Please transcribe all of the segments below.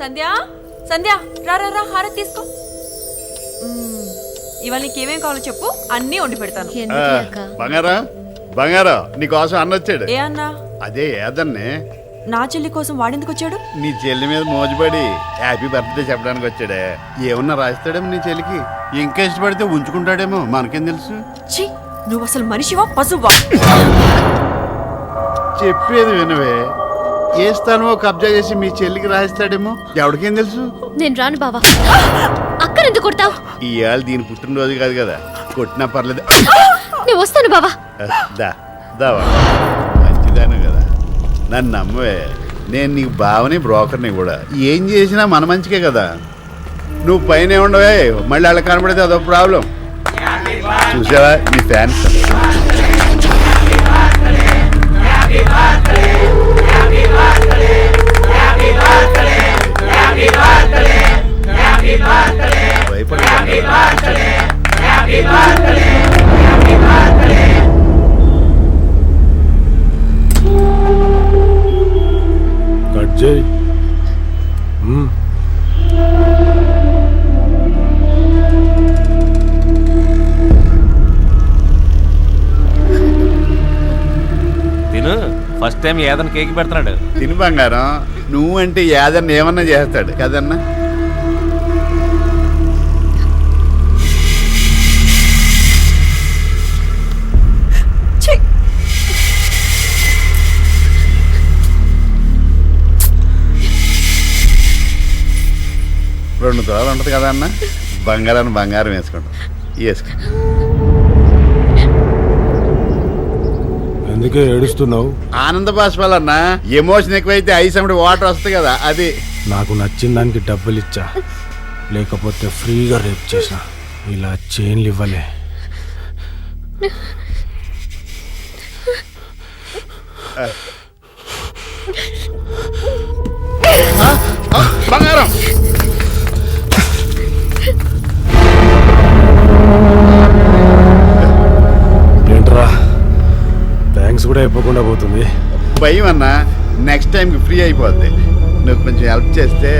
సంధ్య సంధ్య రా రా రా హారతి తీసుకో. ఇవాళ నీకేమేం కావాలో చెప్పు, అన్నీ వండి పెడతాను. బంగారా బంగారా నీకోసం అన్న వచ్చాడు. ఏ అన్నా? అదే ఏదన్నే. నా చెల్లి కోసం వాడెందుకు వచ్చాడు? నీ చెల్లి మీద మోజుపడి హ్యాపీ బర్త్డే చెప్పడానికి వచ్చాడే. ఏమన్నా రాస్తాడేమో నీ చెల్లికి. ఇంకా ఇష్టపడితే ఉంచుకుంటాడేమో, మనకేం తెలుసు. ఛీ, నువ్వు అసలు మనిషివా పశువా? చెప్పేది వినవే. ఏ స్థానమో కబ్జా చేసి మీ చెల్లికి రాయిస్తాడేమో, ఎవరికేం తెలుసు. నేను రాను బావా. అక్కడ ఎందుకు కొడతావు? ఇవాళ దీని పుట్టినరోజు కాదు కదా, కొట్టినా పర్లేదు. నేను వస్తాను బావా. దావా మంచిదాను కదా, నన్ను నమ్మవే. నేను నీకు బావని బ్రోకర్ని కూడా. ఏం చేసినా మన మంచికే కదా. నువ్వు పైన ఉండవే, మళ్ళీ అలా కనబడితే అదొక ప్రాబ్లం. చూసావా నీ ఫ్యాన్స్. కట్ చేయి. తిను. ఫస్ట్ టైం ఏదైనా కేక్ పెడుతున్నాడు. తిని బంగారం. నువ్వంటే ఏదన్నా ఏమన్నా చేస్తాడు కదన్నా. రెండు తులాలు ఉంటుంది కదా అన్న. బంగారాన్ని బంగారం వేసుకుంటాం. వేసుకో. ఎందుకే ఏడుస్తున్నావు? ఆనంద బాష్పాలన్నా. ఎమోషన్ ఎక్కువైతే ఐసమ్మడి వాటర్ వస్తుంది కదా, అది. నాకు నచ్చిన దానికి డబ్బులు ఇచ్చా, లేకపోతే ఫ్రీగా రేప్ చేసా. ఇలా చైన్లు ఇవ్వలే. బంగారం ఏంట్రా, థ్యాంక్స్ కూడా అయిపోకుండా పోతుంది. భయం అన్నా, నెక్స్ట్ టైంకి ఫ్రీ అయిపోద్ది. నువ్వు కొంచెం హెల్ప్ చేస్తే.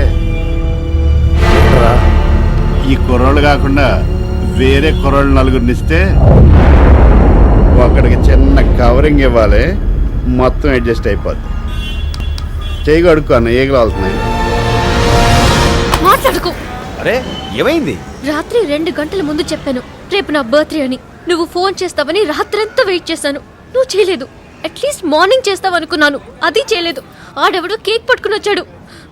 ఏంట్రా, ఈ కుర్రోళ్ళు కాకుండా వేరే కుర్రోళ్ళు నలుగురిని ఇస్తే ఒకడికి చిన్న కవరింగ్ ఇవ్వాలి, మొత్తం అడ్జస్ట్ అయిపోద్ది. చేయి కడుక్కో అన్న, ఏగలు అవుతున్నాయి. మాట్లాడుకో. అరే ఏమైంది? రాత్రి 2 గంటల ముందు చెప్పాను రేపు నా బర్త్డే అని. నువ్వు ఫోన్ చేస్తావని రాత్రంతా వెయిట్ చేశాను, నువ్వు చేయలేదు. అట్లీస్ట్ మార్నింగ్ చేస్తావనుకున్నాను, అది చేయలేదు. ఆడెవడో కేక్ పట్టుకుని వచ్చాడు.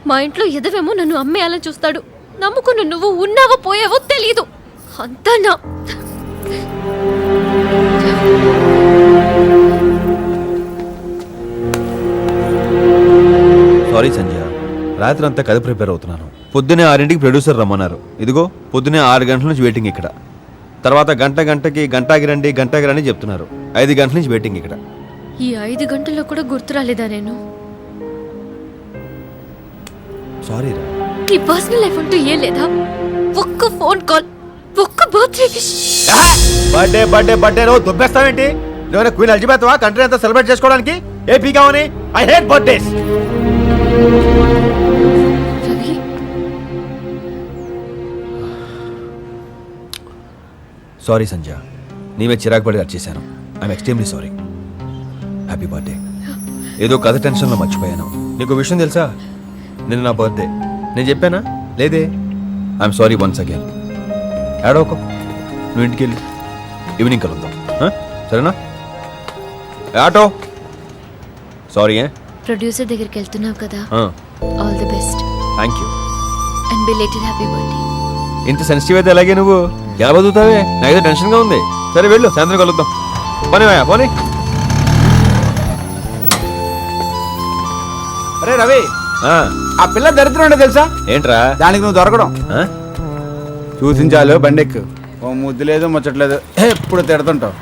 మా ఇంట్లో ఎదవేమో నన్ను అమ్మేయాలని చూస్తాడు. నమ్ముకున్న నువ్వు ఉన్నావో పోయావో తెలీదు. అంతా నా సారీ సంజయ్, రాత్రి అంతా కథ ప్రిపేర్ అవుతున్నాను. పొద్దునే 6ంటికి ప్రొడ్యూసర్ రమ్మన్నారు. ఇదిగో పొద్దునే 6 గంటల నుంచి వెయిటింగ్ ఇక్కడ. తర్వాత గంటకి గంటకి రండి చెప్తున్నారు. 5 గంటల నుంచి వెయిటింగ్ ఇక్కడ. ఈ 5 గంటల్లో కూడా గుర్తు రాలేదా నేను? సారీ రా. నీ పర్సనల్ లైఫ్ అంటూ ఏం లేదా? ఒక్క ఫోన్ కాల్, ఒక్క బర్త్డే విష్. బర్త్డే నువ్వు దుబ్బేస్తావేంటి? నువ్వు క్వీన్ ఎలిజబెత్ కంట్రీ అంతా సెలబ్రేట్ చేసుకోవడానికి ఏ పీకావని? I hate birthdays. Ravi, sorry Sanjay, నీవే చిరాకు పడి వచ్చేసాను. I'm extremely sorry. Happy birthday. ఏదో కథ టెన్షన్లో మర్చిపోయాను. నీకు విషయం తెలుసా? నిన్న నా బర్త్డే. నేను చెప్పానా? లేదే. I'm sorry once again. ఏడోకో, నువ్వు ఇంటికి వెళ్ళి ఈవినింగ్ కలుద్దాం, సరేనా? Auto sorry. ప్రొడ్యూసర్ దగ్గరికి వెళ్తున్నావు కదా, all the best. Thank you. And belated happy birthday. ఇంత సెన్సిటివ్ అయితే అలాగే నువ్వు ఎలా బతుకుతావే? నాకైతే టెన్షన్గా ఉంది. సరే వెళ్ళు, సాయంత్రం కలుద్దాం. పోనీ. అరే రవి, ఆ పిల్ల దరిద్రం అంటే తెలుసా? ఏంట్రా? దానికి నువ్వు దొరకడం. చూసించాలు బండెక్కు. ఓ ముద్దు లేదు ముచ్చట్లేదు, ఎప్పుడు తిడుతుంటావు.